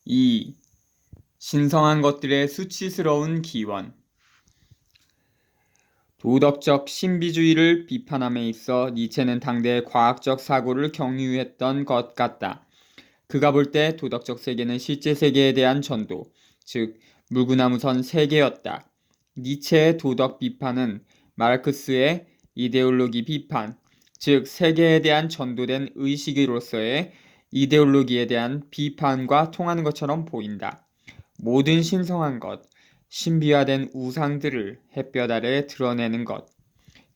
2. 신성한 것들의 수치스러운 기원. 도덕적 신비주의를 비판함에 있어 니체는 당대의 과학적 사고를 경유했던 것 같다. 그가 볼 때 도덕적 세계는 실제 세계에 대한 전도, 즉 물구나무선 세계였다. 니체의 도덕 비판은 마르크스의 이데올로기 비판, 즉 세계에 대한 전도된 의식으로서의 이데올로기에 대한 비판과 통하는 것처럼 보인다. 모든 신성한 것, 신비화된 우상들을 햇볕 아래 드러내는 것,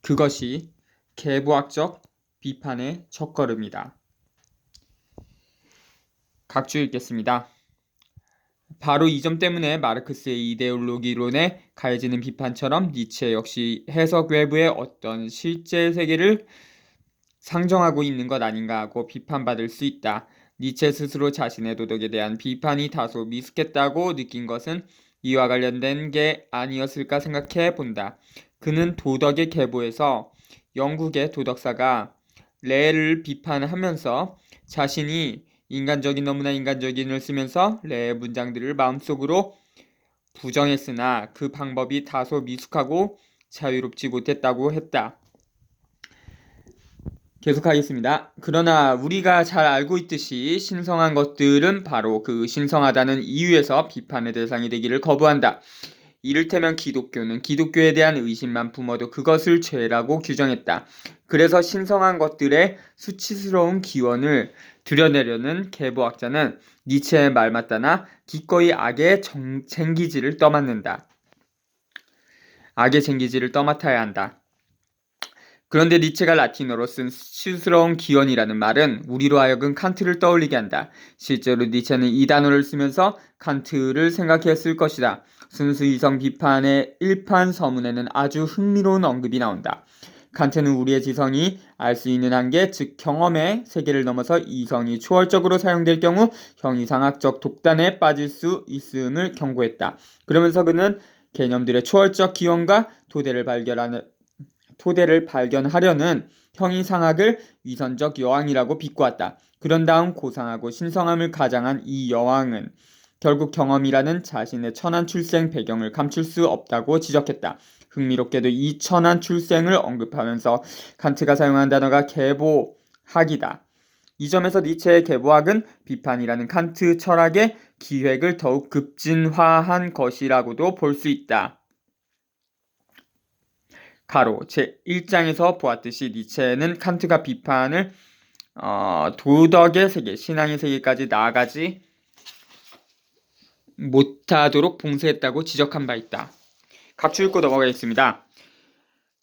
그것이 계보학적 비판의 첫걸음이다. 각주 읽겠습니다. 바로 이 점 때문에 마르크스의 이데올로기론에 가해지는 비판처럼 니체 역시 해석 외부의 어떤 실제 세계를 상정하고 있는 것 아닌가 하고 비판받을 수 있다. 니체 스스로 자신의 도덕에 대한 비판이 다소 미숙했다고 느낀 것은 이와 관련된 게 아니었을까 생각해 본다. 그는 도덕의 계보에서 영국의 도덕사가 레를 비판하면서 자신이 너무나 인간적인을 쓰면서 레의 문장들을 마음속으로 부정했으나 그 방법이 다소 미숙하고 자유롭지 못했다고 했다. 계속하겠습니다. 그러나 우리가 잘 알고 있듯이 신성한 것들은 바로 그 신성하다는 이유에서 비판의 대상이 되기를 거부한다. 이를테면 기독교는 기독교에 대한 의심만 품어도 그것을 죄라고 규정했다. 그래서 신성한 것들의 수치스러운 기원을 드러내려는 계보학자는 니체의 말 맞다나 기꺼이 악의 쟁기지를 떠맡는다. 악의 쟁기지를 떠맡아야 한다. 그런데 니체가 라틴어로 쓴 수치스러운 기원이라는 말은 우리로 하여금 칸트를 떠올리게 한다. 실제로 니체는 이 단어를 쓰면서 칸트를 생각했을 것이다. 순수 이성 비판의 일판 서문에는 아주 흥미로운 언급이 나온다. 칸트는 우리의 지성이 알 수 있는 한계, 즉 경험의 세계를 넘어서 이성이 초월적으로 사용될 경우 형이상학적 독단에 빠질 수 있음을 경고했다. 그러면서 그는 개념들의 초월적 기원과 토대를 발견하려는 형이상학을 위선적 여왕이라고 비꼬았다. 그런 다음 고상하고 신성함을 가장한 이 여왕은 결국 경험이라는 자신의 천한 출생 배경을 감출 수 없다고 지적했다. 흥미롭게도 이 천한 출생을 언급하면서 칸트가 사용한 단어가 계보학이다. 이 점에서 니체의 계보학은 비판이라는 칸트 철학의 기획을 더욱 급진화한 것이라고도 볼 수 있다. 가로 제1장에서 보았듯이 니체는 칸트가 비판을 도덕의 세계, 신앙의 세계까지 나아가지 못하도록 봉쇄했다고 지적한 바 있다. 각주 읽고 넘어가겠습니다.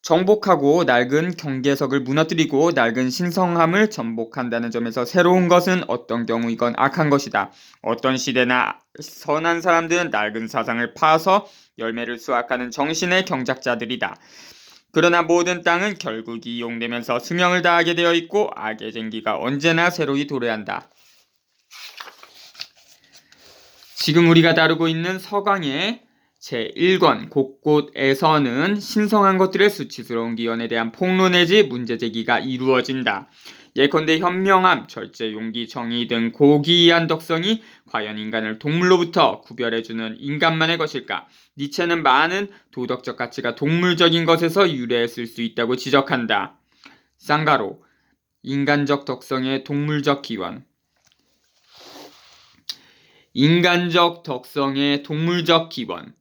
정복하고 낡은 경계석을 무너뜨리고 낡은 신성함을 전복한다는 점에서 새로운 것은 어떤 경우이건 악한 것이다. 어떤 시대나 선한 사람들은 낡은 사상을 파서 열매를 수확하는 정신의 경작자들이다. 그러나 모든 땅은 결국 이용되면서 수명을 다하게 되어 있고 악의 쟁기가 언제나 새로이 도래한다. 지금 우리가 다루고 있는 서강의 제1권 곳곳에서는 신성한 것들의 수치스러운 기원에 대한 폭로 내지 문제제기가 이루어진다. 예컨대 현명함, 절제, 용기, 정의 등 고귀한 덕성이 과연 인간을 동물로부터 구별해주는 인간만의 것일까? 니체는 많은 도덕적 가치가 동물적인 것에서 유래했을 수 있다고 지적한다. 쌍가로, 인간적 덕성의 동물적 기원. 인간적 덕성의 동물적 기원.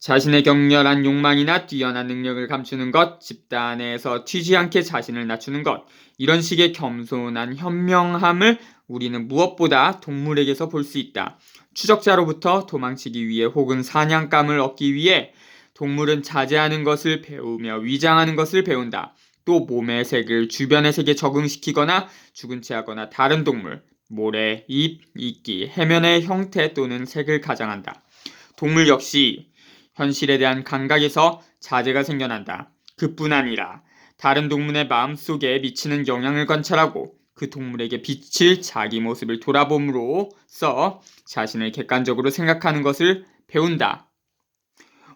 자신의 격렬한 욕망이나 뛰어난 능력을 감추는 것, 집단에서 튀지 않게 자신을 낮추는 것, 이런 식의 겸손한 현명함을 우리는 무엇보다 동물에게서 볼 수 있다. 추적자로부터 도망치기 위해 혹은 사냥감을 얻기 위해 동물은 자제하는 것을 배우며 위장하는 것을 배운다. 또 몸의 색을 주변의 색에 적응시키거나 죽은 채 하거나 다른 동물, 모래, 잎, 이끼, 해면의 형태 또는 색을 가장한다. 동물 역시 현실에 대한 감각에서 자제가 생겨난다. 그뿐 아니라 다른 동물의 마음속에 미치는 영향을 관찰하고 그 동물에게 비칠 자기 모습을 돌아봄으로써 자신을 객관적으로 생각하는 것을 배운다.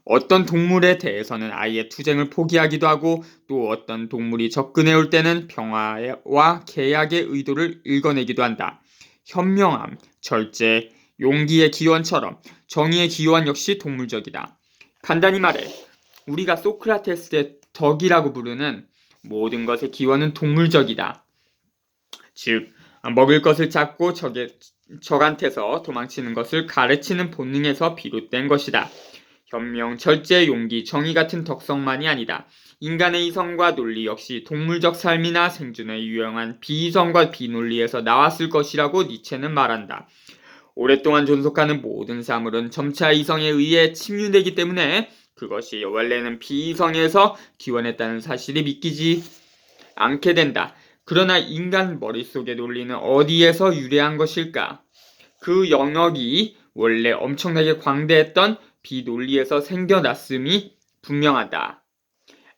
어떤 동물에 대해서는 아예 투쟁을 포기하기도 하고 또 어떤 동물이 접근해 올 때는 평화와 계약의 의도를 읽어내기도 한다. 현명함, 절제, 용기의 기원처럼 정의의 기원 역시 동물적이다. 간단히 말해 우리가 소크라테스의 덕이라고 부르는 모든 것의 기원은 동물적이다. 즉 먹을 것을 찾고 적한테서 도망치는 것을 가르치는 본능에서 비롯된 것이다. 현명, 절제, 용기, 정의 같은 덕성만이 아니다. 인간의 이성과 논리 역시 동물적 삶이나 생존에 유용한 비이성과 비논리에서 나왔을 것이라고 니체는 말한다. 오랫동안 존속하는 모든 사물은 점차 이성에 의해 침륜되기 때문에 그것이 원래는 비이성에서 기원했다는 사실이 믿기지 않게 된다. 그러나 인간 머릿속의 논리는 어디에서 유래한 것일까? 그 영역이 원래 엄청나게 광대했던 비논리에서 생겨났음이 분명하다.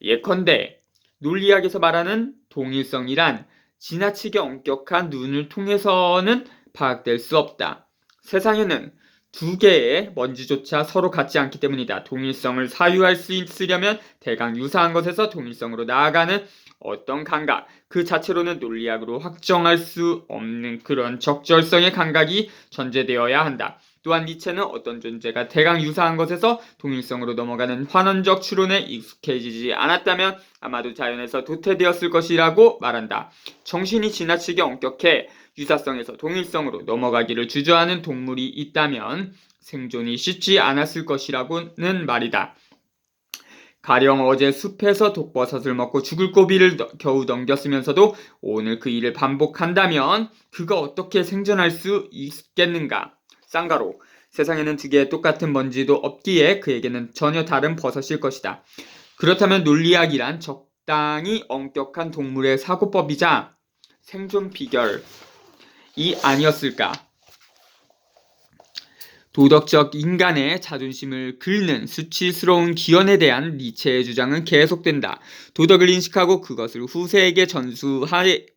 예컨대 논리학에서 말하는 동일성이란 지나치게 엄격한 눈을 통해서는 파악될 수 없다. 세상에는 두 개의 먼지조차 서로 같지 않기 때문이다. 동일성을 사유할 수 있으려면 대강 유사한 것에서 동일성으로 나아가는 어떤 감각, 그 자체로는 논리학으로 확정할 수 없는 그런 적절성의 감각이 전제되어야 한다. 또한 니체는 어떤 존재가 대강 유사한 것에서 동일성으로 넘어가는 환원적 추론에 익숙해지지 않았다면 아마도 자연에서 도태되었을 것이라고 말한다. 정신이 지나치게 엄격해 유사성에서 동일성으로 넘어가기를 주저하는 동물이 있다면 생존이 쉽지 않았을 것이라고는 말이다. 가령 어제 숲에서 독버섯을 먹고 죽을 고비를 겨우 넘겼으면서도 오늘 그 일을 반복한다면 그가 어떻게 생존할 수 있겠는가? 쌍가로, 세상에는 두 개의 똑같은 먼지도 없기에 그에게는 전혀 다른 버섯일 것이다. 그렇다면 논리학이란 적당히 엄격한 동물의 사고법이자 생존 비결이 아니었을까? 도덕적 인간의 자존심을 긁는 수치스러운 기원에 대한 니체의 주장은 계속된다. 도덕을 인식하고 그것을 후세에게 전수하는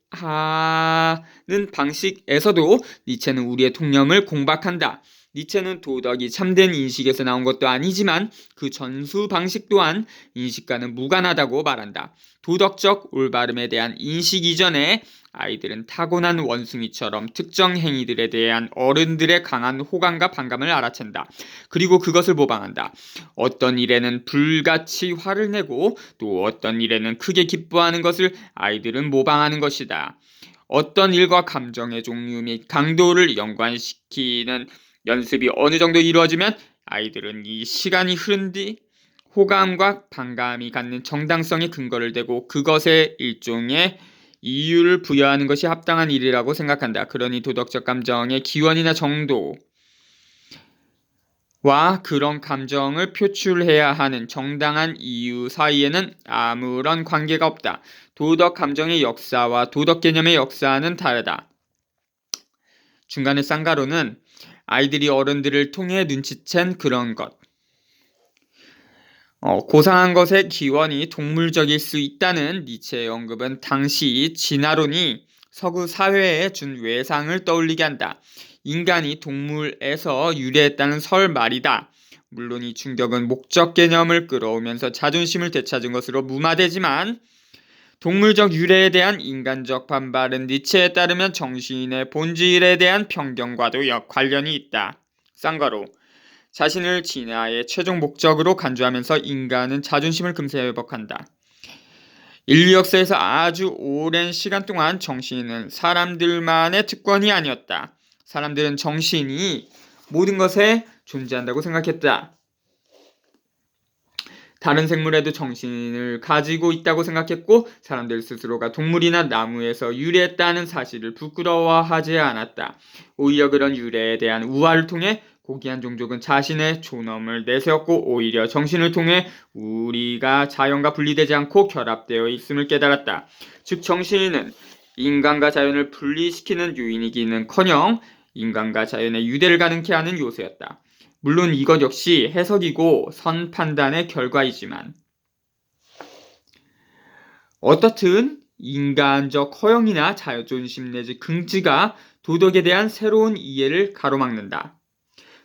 방식에서도 니체는 우리의 통념을 공박한다. 니체는 도덕이 참된 인식에서 나온 것도 아니지만 그 전수 방식 또한 인식과는 무관하다고 말한다. 도덕적 올바름에 대한 인식 이전에 아이들은 타고난 원숭이처럼 특정 행위들에 대한 어른들의 강한 호감과 반감을 알아챈다. 그리고 그것을 모방한다. 어떤 일에는 불같이 화를 내고 또 어떤 일에는 크게 기뻐하는 것을 아이들은 모방하는 것이다. 어떤 일과 감정의 종류 및 강도를 연관시키는 연습이 어느 정도 이루어지면 아이들은 이 시간이 흐른 뒤 호감과 반감이 갖는 정당성의 근거를 대고 그것에 일종의 이유를 부여하는 것이 합당한 일이라고 생각한다. 그러니 도덕적 감정의 기원이나 정도와 그런 감정을 표출해야 하는 정당한 이유 사이에는 아무런 관계가 없다. 도덕 감정의 역사와 도덕 개념의 역사는 다르다. 중간에 쌍가로는 아이들이 어른들을 통해 눈치챈 그런 것, 고상한 것의 기원이 동물적일 수 있다는 니체의 언급은 당시 진화론이 서구 사회에 준 외상을 떠올리게 한다. 인간이 동물에서 유래했다는 설 말이다. 물론 이 충격은 목적 개념을 끌어오면서 자존심을 되찾은 것으로 무마되지만 동물적 유래에 대한 인간적 반발은 니체에 따르면 정신의 본질에 대한 편견과도 관련이 있다. 쌍가로, 자신을 진화의 최종 목적으로 간주하면서 인간은 자존심을 금세 회복한다. 인류 역사에서 아주 오랜 시간 동안 정신은 사람들만의 특권이 아니었다. 사람들은 정신이 모든 것에 존재한다고 생각했다. 다른 생물에도 정신을 가지고 있다고 생각했고 사람들 스스로가 동물이나 나무에서 유래했다는 사실을 부끄러워하지 않았다. 오히려 그런 유래에 대한 우화를 통해 고귀한 종족은 자신의 존엄을 내세웠고 오히려 정신을 통해 우리가 자연과 분리되지 않고 결합되어 있음을 깨달았다. 즉 정신은 인간과 자연을 분리시키는 요인이기는커녕 인간과 자연의 유대를 가능케 하는 요소였다. 물론 이것 역시 해석이고 선 판단의 결과이지만 어떻든 인간적 허영이나 자존심 내지 긍지가 도덕에 대한 새로운 이해를 가로막는다.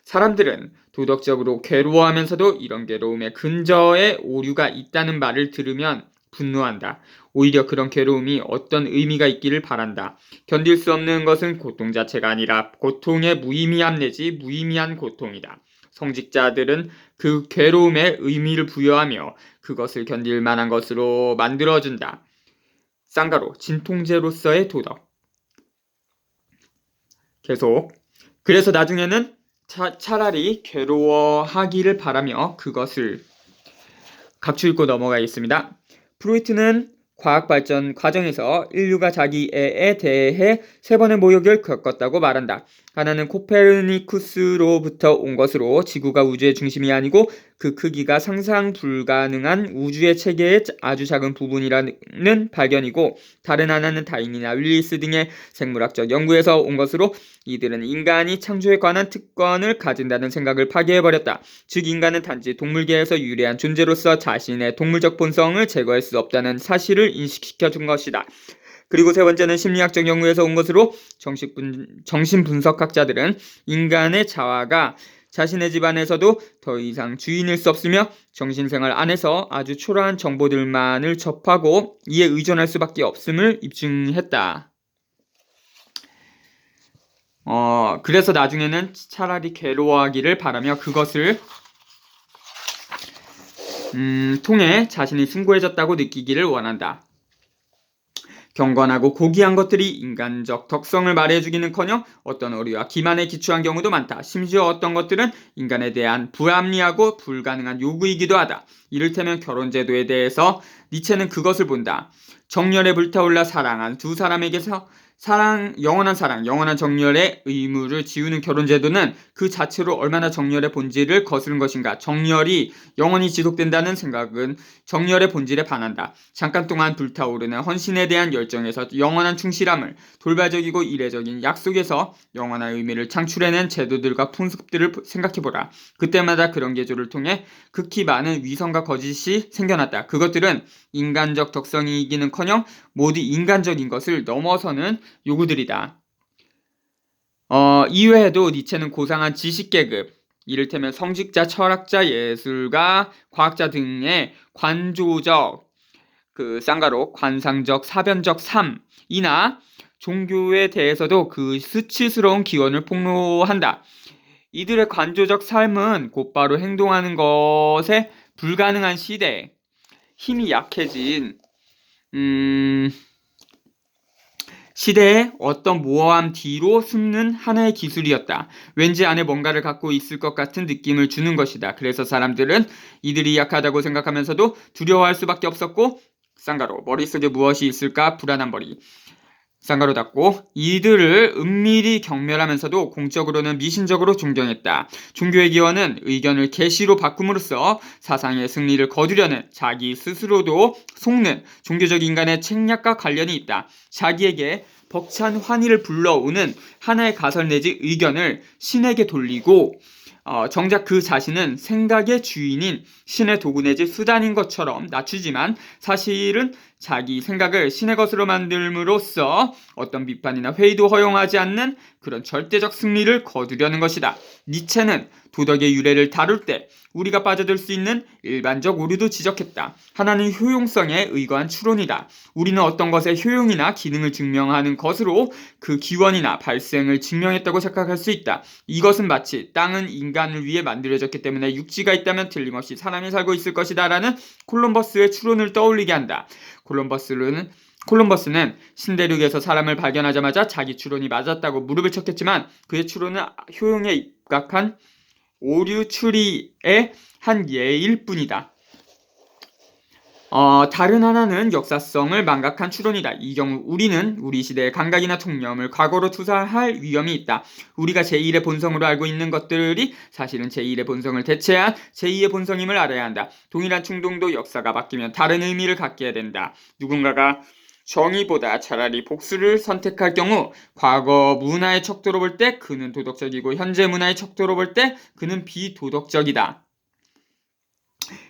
사람들은 도덕적으로 괴로워하면서도 이런 괴로움에 근저에 오류가 있다는 말을 들으면 분노한다. 오히려 그런 괴로움이 어떤 의미가 있기를 바란다. 견딜 수 없는 것은 고통 자체가 아니라 고통의 무의미함 내지 무의미한 고통이다. 성직자들은 그 괴로움에 의미를 부여하며 그것을 견딜 만한 것으로 만들어준다. 쌍가로 진통제로서의 도덕. 계속. 그래서 나중에는 차라리 괴로워하기를 바라며 그것을 각주 읽고 넘어가겠습니다. 프로이트는 과학발전 과정에서 인류가 자기애에 대해 3번의 모욕을 겪었다고 말한다. 하나는 코페르니쿠스로부터 온 것으로 지구가 우주의 중심이 아니고 그 크기가 상상 불가능한 우주의 체계의 아주 작은 부분이라는 발견이고, 다른 하나는 다윈이나 윌리스 등의 생물학적 연구에서 온 것으로 이들은 인간이 창조에 관한 특권을 가진다는 생각을 파괴해버렸다. 즉 인간은 단지 동물계에서 유래한 존재로서 자신의 동물적 본성을 제거할 수 없다는 사실을 인식시켜준 것이다. 그리고 3번째는 심리학적 연구에서 온 것으로 정신분석학자들은 인간의 자아가 자신의 집안에서도 더 이상 주인일 수 없으며 정신생활 안에서 아주 초라한 정보들만을 접하고 이에 의존할 수밖에 없음을 입증했다. 그래서 나중에는 차라리 괴로워하기를 바라며 그것을 통해 자신이 숭고해졌다고 느끼기를 원한다. 경건하고 고귀한 것들이 인간적 덕성을 말해주기는커녕 어떤 오류와 기만에 기초한 경우도 많다. 심지어 어떤 것들은 인간에 대한 불합리하고 불가능한 요구이기도 하다. 이를테면 결혼제도에 대해서 니체는 그것을 본다. 정열에 불타올라 사랑한 두 사람에게서 영원한 사랑, 영원한 정열의 의무를 지우는 결혼제도는 그 자체로 얼마나 정열의 본질을 거스른 것인가. 정열이 영원히 지속된다는 생각은 정열의 본질에 반한다. 잠깐 동안 불타오르는 헌신에 대한 열정에서 영원한 충실함을, 돌발적이고 이례적인 약속에서 영원한 의미를 창출해낸 제도들과 풍습들을 생각해보라. 그때마다 그런 계조를 통해 극히 많은 위선과 거짓이 생겨났다. 그것들은 인간적 덕성이 이기는커녕 모두 인간적인 것을 넘어서는 요구들이다. 이외에도 니체는 고상한 지식계급, 이를테면 성직자, 철학자, 예술가, 과학자 등의 관조적, 쌍가로 관상적, 사변적 삶이나 종교에 대해서도 그 수치스러운 기원을 폭로한다. 이들의 관조적 삶은 곧바로 행동하는 것에 불가능한 시대에 힘이 약해진 시대의 어떤 모호함 뒤로 숨는 하나의 기술이었다. 왠지 안에 뭔가를 갖고 있을 것 같은 느낌을 주는 것이다. 그래서 사람들은 이들이 약하다고 생각하면서도 두려워할 수밖에 없었고, 쌍가로 머릿속에 무엇이 있을까 불안한 머리, 쌍가로 닫고 이들을 은밀히 경멸하면서도 공적으로는 미신적으로 존경했다. 종교의 기원은 의견을 계시로 바꿈으로써 사상의 승리를 거두려는 자기 스스로도 속는 종교적 인간의 책략과 관련이 있다. 자기에게 벅찬 환희를 불러오는 하나의 가설 내지 의견을 신에게 돌리고 정작 그 자신은 생각의 주인인 신의 도구 내지 수단인 것처럼 낮추지만 사실은 자기 생각을 신의 것으로 만들므로써 어떤 비판이나 회의도 허용하지 않는 그런 절대적 승리를 거두려는 것이다. 니체는 도덕의 유래를 다룰 때 우리가 빠져들 수 있는 일반적 오류도 지적했다. 하나는 효용성에 의거한 추론이다. 우리는 어떤 것의 효용이나 기능을 증명하는 것으로 그 기원이나 발생을 증명했다고 착각할 수 있다. 이것은 마치 땅은 인간을 위해 만들어졌기 때문에 육지가 있다면 틀림없이 사람이 살고 있을 것이다 라는 콜럼버스의 추론을 떠올리게 한다. 콜럼버스는 신대륙에서 사람을 발견하자마자 자기 추론이 맞았다고 무릎을 쳤겠지만 그의 추론은 효용에 입각한 오류 추리의 한 예일 뿐이다. 다른 하나는 역사성을 망각한 추론이다. 이 경우 우리는 우리 시대의 감각이나 통념을 과거로 투사할 위험이 있다. 우리가 제1의 본성으로 알고 있는 것들이 사실은 제1의 본성을 대체한 제2의 본성임을 알아야 한다. 동일한 충동도 역사가 바뀌면 다른 의미를 갖게 된다. 누군가가 정의보다 차라리 복수를 선택할 경우 과거 문화의 척도로 볼 때 그는 도덕적이고 현재 문화의 척도로 볼 때 그는 비도덕적이다.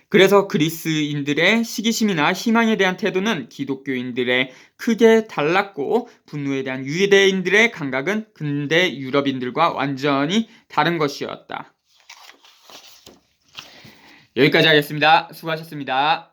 그래서 그리스인들의 시기심이나 희망에 대한 태도는 기독교인들의 크게 달랐고 분노에 대한 유대인들의 감각은 근대 유럽인들과 완전히 다른 것이었다. 여기까지 하겠습니다. 수고하셨습니다.